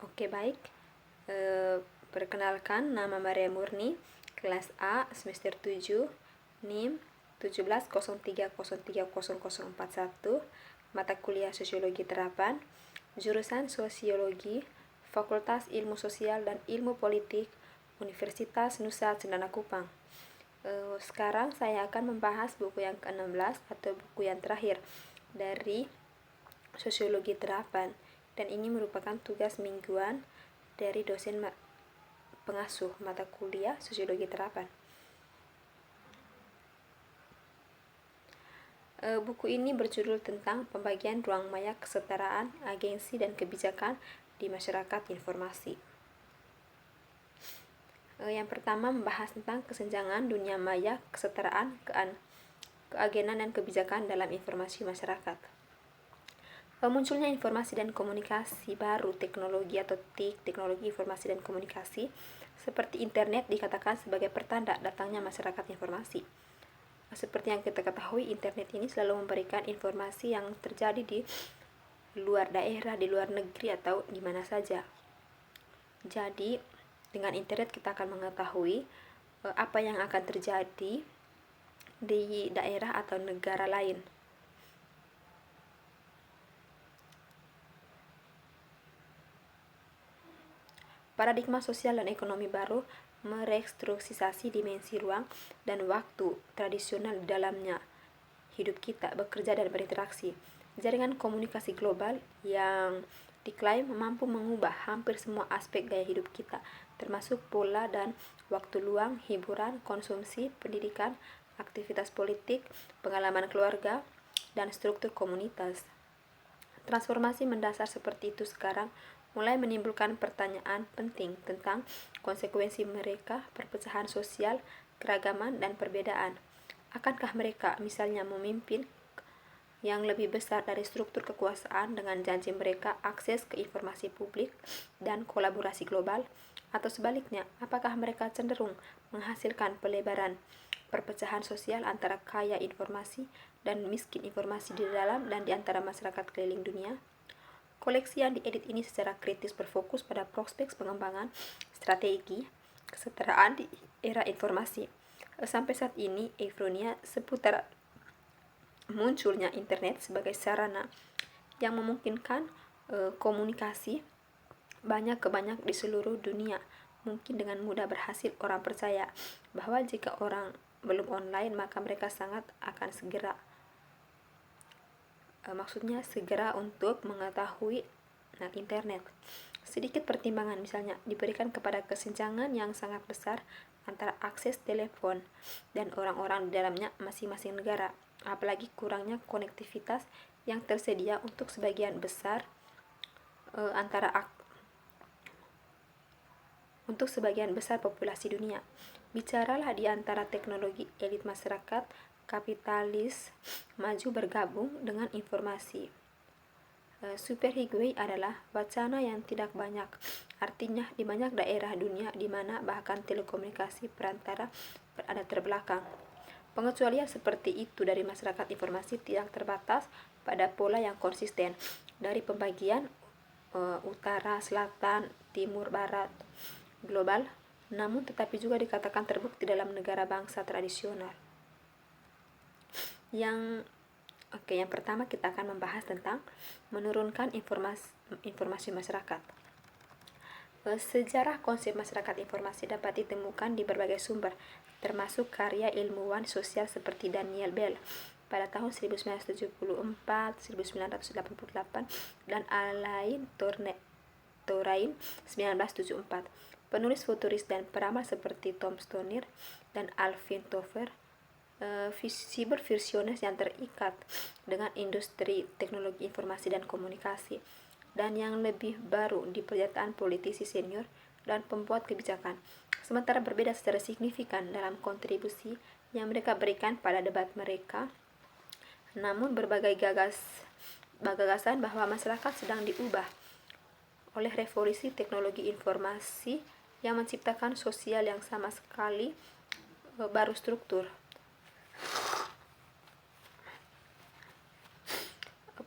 Oke, baik. Perkenalkan, nama Maria Murni, kelas A, semester 7, NIM 1703030041, mata kuliah Sosiologi Terapan, jurusan Sosiologi, Fakultas Ilmu Sosial dan Ilmu Politik, Universitas Nusa Cendana Kupang. Sekarang saya akan membahas buku yang ke-16 atau buku yang terakhir dari Sosiologi Terapan, dan ini merupakan tugas mingguan dari dosen pengasuh mata kuliah Sosiologi Terapan. Buku ini berjudul tentang pembagian ruang maya kesetaraan, agensi, dan kebijakan di masyarakat informasi. Yang pertama membahas tentang kesenjangan dunia maya, kesetaraan, keagenan, dan kebijakan dalam informasi masyarakat. Munculnya informasi dan komunikasi baru, teknologi atau TIK, teknologi informasi dan komunikasi, seperti internet dikatakan sebagai pertanda datangnya masyarakat informasi. Seperti yang kita ketahui, internet ini selalu memberikan informasi yang terjadi di luar daerah, di luar negeri, atau di mana saja. Jadi, dengan internet kita akan mengetahui apa yang akan terjadi di daerah atau negara lain. Paradigma sosial dan ekonomi baru merestrukturisasi dimensi ruang dan waktu tradisional di dalamnya hidup kita, bekerja dan berinteraksi. Jaringan komunikasi global yang diklaim mampu mengubah hampir semua aspek gaya hidup kita, termasuk pola dan waktu luang, hiburan, konsumsi, pendidikan, aktivitas politik, pengalaman keluarga, dan struktur komunitas. Transformasi mendasar seperti itu sekarang mulai menimbulkan pertanyaan penting tentang konsekuensi mereka, perpecahan sosial, keragaman, dan perbedaan. Akankah mereka misalnya memimpin yang lebih besar dari struktur kekuasaan dengan janji mereka akses ke informasi publik dan kolaborasi global? Atau sebaliknya, apakah mereka cenderung menghasilkan pelebaran perpecahan sosial antara kaya informasi dan miskin informasi di dalam dan di antara masyarakat keliling dunia? Koleksi yang diedit ini secara kritis berfokus pada prospek pengembangan strategi kesetaraan di era informasi. Sampai saat ini, euforia seputar munculnya internet sebagai sarana yang memungkinkan komunikasi banyak di seluruh dunia mungkin dengan mudah berhasil orang percaya bahwa jika orang belum online maka mereka sangat akan segera untuk mengetahui internet. Sedikit pertimbangan misalnya diberikan kepada kesenjangan yang sangat besar antara akses telepon dan orang-orang di dalamnya masing-masing negara, apalagi kurangnya konektivitas yang tersedia untuk sebagian besar populasi dunia. Bicaralah di antara teknologi elit masyarakat kapitalis maju bergabung dengan informasi. Superhighway adalah wacana yang tidak banyak artinya di banyak daerah dunia di mana bahkan telekomunikasi perantara berada terbelakang. Pengecualian seperti itu dari masyarakat informasi tidak terbatas pada pola yang konsisten dari pembagian utara, selatan, timur, barat, global, namun tetapi juga dikatakan terbukti dalam negara bangsa tradisional. Yang pertama kita akan membahas tentang menurunkan informasi masyarakat. Sejarah konsep masyarakat informasi dapat ditemukan di berbagai sumber, termasuk karya ilmuwan sosial seperti Daniel Bell pada tahun 1974, 1988, dan Alain Touraine 1974. Penulis futuris dan peramal seperti Tom Stoner dan Alvin Toffler, cybervisionis yang terikat dengan industri teknologi informasi dan komunikasi, dan yang lebih baru di pernyataan politisi senior dan pembuat kebijakan, sementara berbeda secara signifikan dalam kontribusi yang mereka berikan pada debat mereka. Namun berbagai gagasan bahwa masyarakat sedang diubah oleh revolusi teknologi informasi yang menciptakan sosial yang sama sekali baru struktur.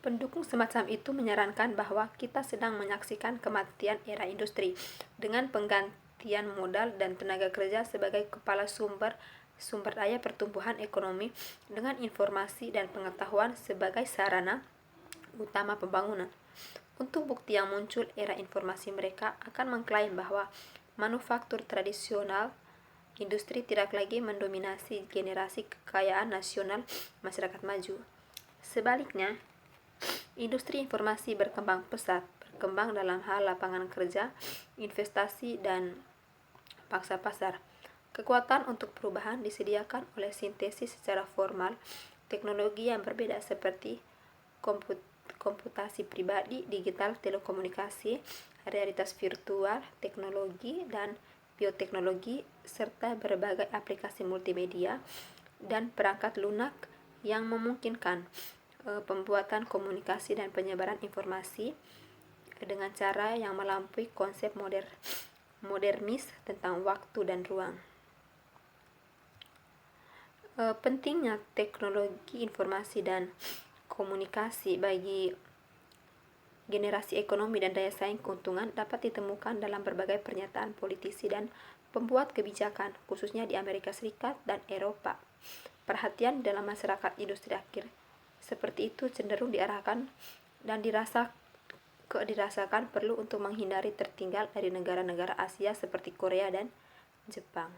Pendukung semacam itu menyarankan bahwa kita sedang menyaksikan kematian era industri dengan penggantian modal dan tenaga kerja sebagai kepala sumber daya pertumbuhan ekonomi dengan informasi dan pengetahuan sebagai sarana utama pembangunan. Untuk bukti yang muncul, era informasi mereka akan mengklaim bahwa manufaktur tradisional industri tidak lagi mendominasi generasi kekayaan nasional masyarakat maju. Sebaliknya, industri informasi berkembang pesat, berkembang dalam hal lapangan kerja, investasi, dan pangsa pasar. Kekuatan untuk perubahan disediakan oleh sintesis secara formal, teknologi yang berbeda seperti komputasi pribadi, digital, telekomunikasi, realitas virtual, teknologi dan bioteknologi, serta berbagai aplikasi multimedia dan perangkat lunak yang memungkinkan pembuatan komunikasi dan penyebaran informasi dengan cara yang melampaui konsep modernis tentang waktu dan ruang. Pentingnya teknologi informasi dan komunikasi bagi generasi ekonomi dan daya saing keuntungan dapat ditemukan dalam berbagai pernyataan politisi dan pembuat kebijakan, khususnya di Amerika Serikat dan Eropa. Perhatian dalam masyarakat industri akhir seperti itu cenderung diarahkan dan dirasakan perlu untuk menghindari tertinggal dari negara-negara Asia seperti Korea dan Jepang.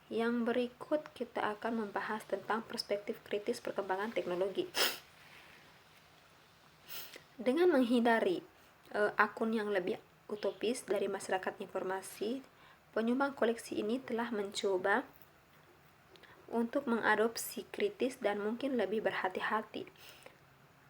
Yang berikut kita akan membahas tentang perspektif kritis perkembangan teknologi. Dengan menghindari akun yang lebih utopis dari masyarakat informasi, penyumbang koleksi ini telah mencoba untuk mengadopsi kritis dan mungkin lebih berhati-hati,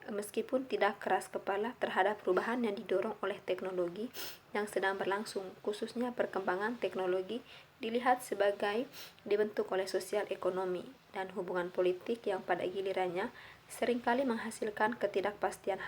meskipun tidak keras kepala terhadap perubahan yang didorong oleh teknologi yang sedang berlangsung, khususnya perkembangan teknologi dilihat sebagai dibentuk oleh sosial ekonomi dan hubungan politik yang pada gilirannya seringkali menghasilkan ketidakpastian.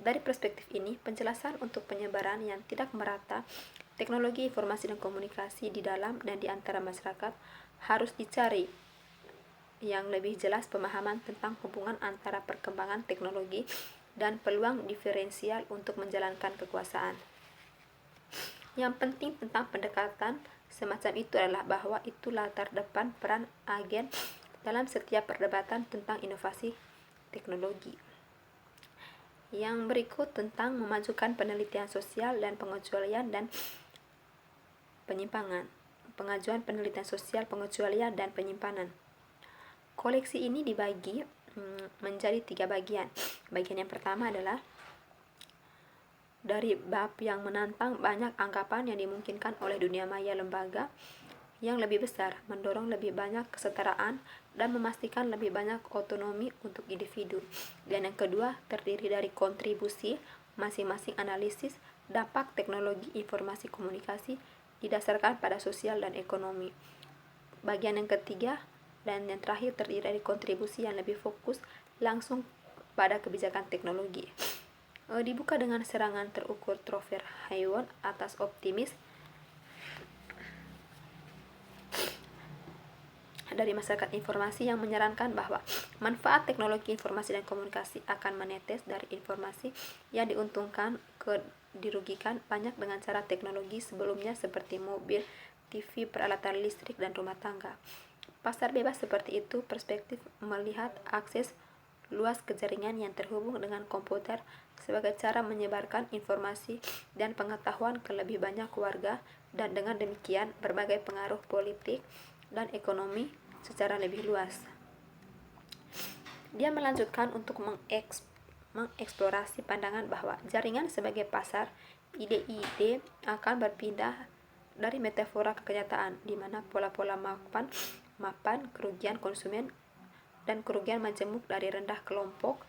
Dari perspektif ini, penjelasan untuk penyebaran yang tidak merata teknologi informasi dan komunikasi di dalam dan di antara masyarakat harus dicari yang lebih jelas pemahaman tentang hubungan antara perkembangan teknologi dan peluang diferensial untuk menjalankan kekuasaan. Yang penting tentang pendekatan semacam itu adalah bahwa itu latar depan peran agen dalam setiap perdebatan tentang inovasi teknologi. Yang berikut tentang memajukan penelitian sosial dan pengecualian dan penyimpangan. Pengajuan penelitian sosial, pengecualian, dan penyimpanan. Koleksi ini dibagi menjadi 3 bagian. Bagian yang pertama adalah dari bab yang menantang banyak anggapan yang dimungkinkan oleh dunia maya lembaga yang lebih besar, mendorong lebih banyak kesetaraan dan memastikan lebih banyak otonomi untuk individu. Dan yang kedua terdiri dari kontribusi masing-masing analisis dampak teknologi informasi komunikasi didasarkan pada sosial dan ekonomi. Bagian yang ketiga dan yang terakhir terdiri dari kontribusi yang lebih fokus langsung pada kebijakan teknologi. Dibuka dengan serangan terukur Trofer Hayward atas optimis dari masyarakat informasi yang menyarankan bahwa manfaat teknologi informasi dan komunikasi akan menetes dari informasi yang dirugikan banyak dengan cara teknologi sebelumnya seperti mobil, TV, peralatan listrik, dan rumah tangga. Pasar bebas seperti itu perspektif melihat akses luas ke jaringan yang terhubung dengan komputer sebagai cara menyebarkan informasi dan pengetahuan ke lebih banyak warga dan dengan demikian berbagai pengaruh politik dan ekonomi secara lebih luas. Dia melanjutkan untuk mengeksplorasi pandangan bahwa jaringan sebagai pasar ide-ide akan berpindah dari metafora ke kenyataan, di mana pola-pola mapan kerugian konsumen dan kerugian majemuk dari rendah kelompok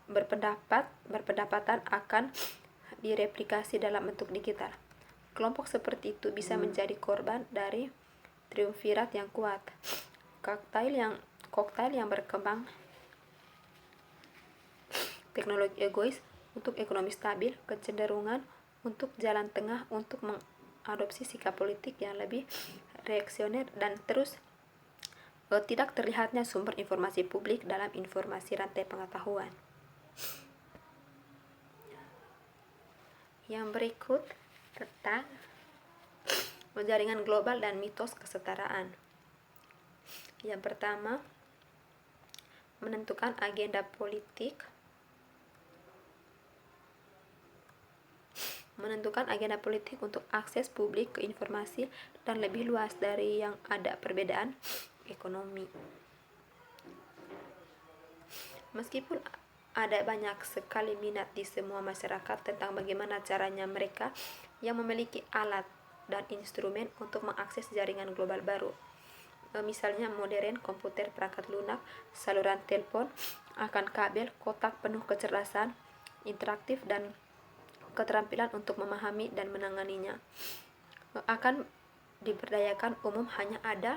berpendapatan akan direplikasi dalam bentuk digital. Kelompok seperti itu bisa menjadi korban dari triumvirat yang kuat, koktail yang berkembang, teknologi egois untuk ekonomi stabil, kecenderungan untuk jalan tengah untuk mengadopsi sikap politik yang lebih reaksioner dan terus tidak terlihatnya sumber informasi publik dalam informasi rantai pengetahuan. Yang berikut tentang jaringan global dan mitos kesetaraan. Yang pertama, menentukan agenda politik. Menentukan agenda politik untuk akses publik ke informasi dan lebih luas dari yang ada perbedaan ekonomi. Meskipun ada banyak sekali minat di semua masyarakat tentang bagaimana caranya mereka yang memiliki alat dan instrumen untuk mengakses jaringan global baru. Misalnya modern, komputer, perangkat lunak, saluran telepon, akan kabel, kotak penuh kecerdasan, interaktif, dan keterampilan untuk memahami dan menanganinya. Akan diberdayakan umum hanya ada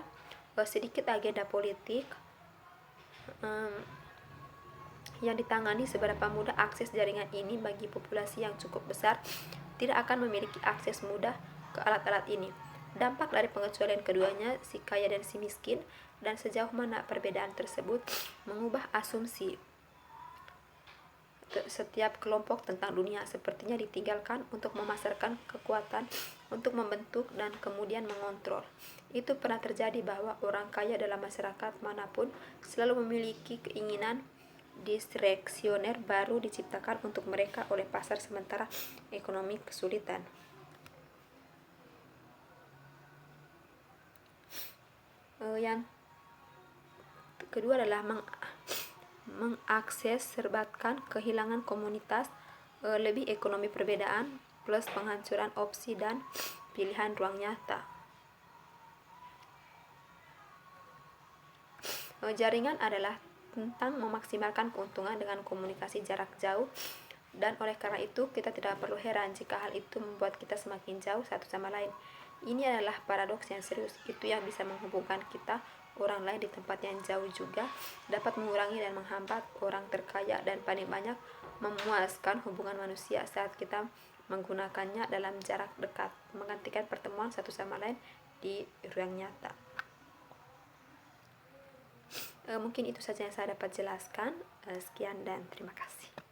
sedikit agenda politik yang ditangani. Seberapa mudah akses jaringan ini bagi populasi yang cukup besar tidak akan memiliki akses mudah ke alat-alat ini. Dampak dari pengecualian keduanya, si kaya dan si miskin, dan sejauh mana perbedaan tersebut mengubah asumsi setiap kelompok tentang dunia, sepertinya ditinggalkan untuk memasarkan kekuatan untuk membentuk dan kemudian mengontrol. Itu pernah terjadi bahwa orang kaya dalam masyarakat manapun selalu memiliki keinginan disreksioner baru diciptakan untuk mereka oleh pasar sementara ekonomi kesulitan. Yang kedua adalah mengakses serbatkan kehilangan komunitas, lebih ekonomi perbedaan plus penghancuran opsi dan pilihan ruang nyata. Jaringan adalah tentang memaksimalkan keuntungan dengan komunikasi jarak jauh, dan oleh karena itu kita tidak perlu heran jika hal itu membuat kita semakin jauh satu sama lain. Ini adalah paradoks yang serius. Itu yang bisa menghubungkan kita orang lain di tempat yang jauh juga dapat mengurangi dan menghambat orang terkaya dan paling banyak memuaskan hubungan manusia saat kita menggunakannya dalam jarak dekat, menggantikan pertemuan satu sama lain di ruang nyata. Mungkin itu saja yang saya dapat jelaskan. Sekian dan terima kasih.